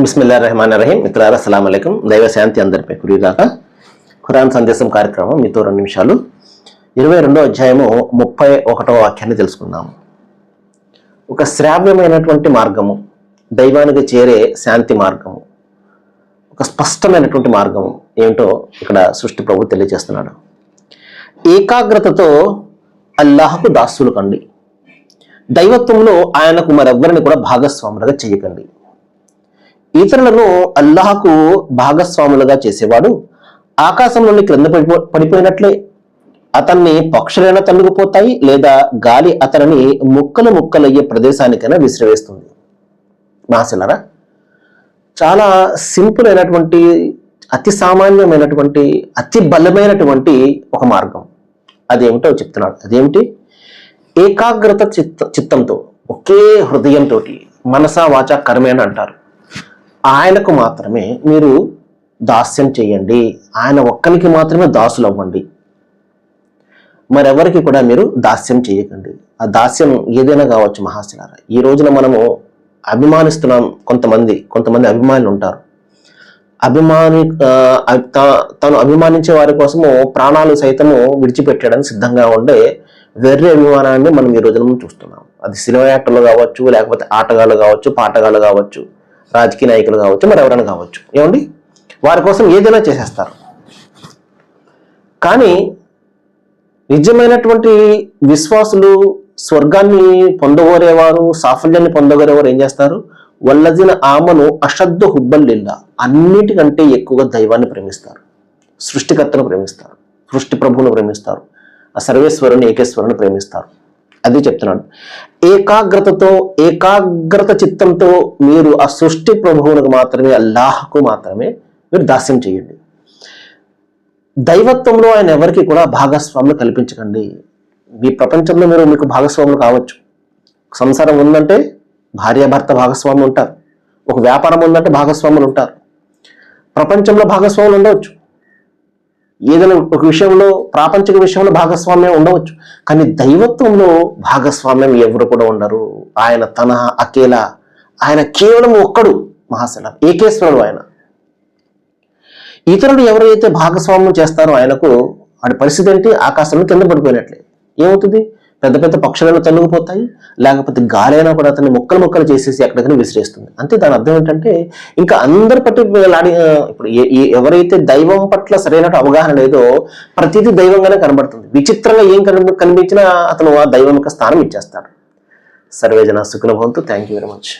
బిస్మిల్లాహిర్రహమానిర్రహీం. మిత్రులారా అస్సలాము అలైకుం. దైవ శాంతి అందరిపై కురిగాక. ఖురాన్ సందేశం కార్యక్రమం మీతో 2 నిమిషాలు. 22వ అధ్యాయము 31వ వాక్యాన్ని తెలుసుకుందాము. ఒక శ్రావ్యమైనటువంటి మార్గము, దైవానికి చేరే శాంతి మార్గము, ఒక స్పష్టమైనటువంటి మార్గము ఏమిటో ఇక్కడ సృష్టి ప్రభు తెలియజేస్తున్నాడు. ఏకాగ్రతతో అల్లాహకు దాసులు కండి, దైవత్వంలో ఆయనకు మరెవ్వరిని కూడా భాగస్వాములుగా చేయకండి. ఇతరులను అల్లాహకు భాగస్వాములుగా చేసేవాడు ఆకాశం నుండి క్రింద పడిపోయినట్లే. అతన్ని పక్షులైనా తన్నుకుపోతాయి, లేదా గాలి అతనిని ముక్కలు ముక్కలయ్యే ప్రదేశానికైనా విసిరివేస్తుంది. మాసలరా, చాలా సింపుల్ అయినటువంటి, అతి సామాన్యమైనటువంటి, అతి బలమైనటువంటి ఒక మార్గం. అదేమిటో చెప్తున్నాడు. అదేమిటి? ఏకాగ్రత చిత్తంతో, ఒకే హృదయంతో, మనసా వాచా కర్మేణ అంటారు, ఆయనకు మాత్రమే మీరు దాస్యం చేయండి. ఆయన ఒక్కరికి మాత్రమే దాసులు అవ్వండి, మరెవరికి కూడా మీరు దాస్యం చేయకండి. ఆ దాస్యం ఏదైనా కావచ్చు. మహాశిలారా, ఈ రోజున మనము అభిమానిస్తున్నాం. కొంతమంది అభిమానులు ఉంటారు. తను అభిమానించే వారి కోసము ప్రాణాలు సైతము విడిచిపెట్టడానికి సిద్ధంగా ఉండే వెర్రి అభిమానాన్ని మనం ఈ రోజున చూస్తున్నాం. అది సినిమా యాక్టర్లు కావచ్చు, లేకపోతే ఆటగాళ్ళు కావచ్చు, పాటగాళ్ళు కావచ్చు, రాజకీయ నాయకులు కావచ్చు, మరి ఎవరైనా కావచ్చు. ఏమండి, వారి కోసం ఏదైనా చేసేస్తారు. కానీ నిజమైనటువంటి విశ్వాసులు, స్వర్గాన్ని పొందగోరేవారు, సాఫల్యాన్ని పొందగోరేవారు ఏం చేస్తారు? వల్లజిన ఆమను అషద్దు హుబ్బల్లిల్లా, అన్నిటికంటే ఎక్కువగా దైవాన్ని ప్రేమిస్తారు, సృష్టికర్తను ప్రేమిస్తారు, సృష్టి ప్రభువును ప్రేమిస్తారు, ఆ సర్వేశ్వరుని, ఏకేశ్వరుని ప్రేమిస్తారు. అది చెప్తున్నాడు. ఏకాగ్రత చిత్తంతో మీరు ఆ సృష్టి ప్రభువునికి మాత్రమే, అల్లాహకు మాత్రమే మీరు దాస్యం చేయండి. దైవత్వంలో ఆయన ఎవరికి కూడా భాగస్వాములు కల్పించకండి. మీ ప్రపంచంలో మీకు భాగస్వాములు కావచ్చు. సంసారం ఉందంటే భార్యాభర్త భాగస్వాములు ఉంటారు. ఒక వ్యాపారం ఉందంటే భాగస్వాములు ఉంటారు. ప్రపంచంలో భాగస్వాములు ఉండవచ్చు. ఏదైనా ఒక విషయంలో, ప్రాపంచిక విషయంలో భాగస్వామ్యం ఉండవచ్చు. కానీ దైవత్వంలో భాగస్వామ్యం ఎవరు కూడా ఉండరు. ఆయన తన అకేలా, ఆయన కేవలం ఒక్కడు మహాశల, ఏకేశ్వరుడు ఆయన. ఇతరులు ఎవరైతే భాగస్వామ్యం చేస్తారో ఆయనకు, వాడి పరిస్థితి ఏంటి? ఆకాశంలో కింద పడిపోయినట్లే. ఏమవుతుంది? పెద్ద పెద్ద పక్షులను తన్నుకుపోతాయి, లేకపోతే గాలైనా కూడా అతన్ని ముక్కలు చేసేసి ఎక్కడికైనా విసిరేస్తుంది. అంతే. దాని అర్థం ఏంటంటే, ఇంకా అందరి పట్ల ఇప్పుడు ఎవరైతే దైవం పట్ల సరైన అవగాహన లేదో ప్రతిదీ దైవంగానే కనబడుతుంది. విచిత్రంగా ఏం కనిపించినా అతను ఆ దైవం యొక్క స్థానం ఇచ్చేస్తాడు. సర్వేజన సుఖినో భవంతు. Thank you very much.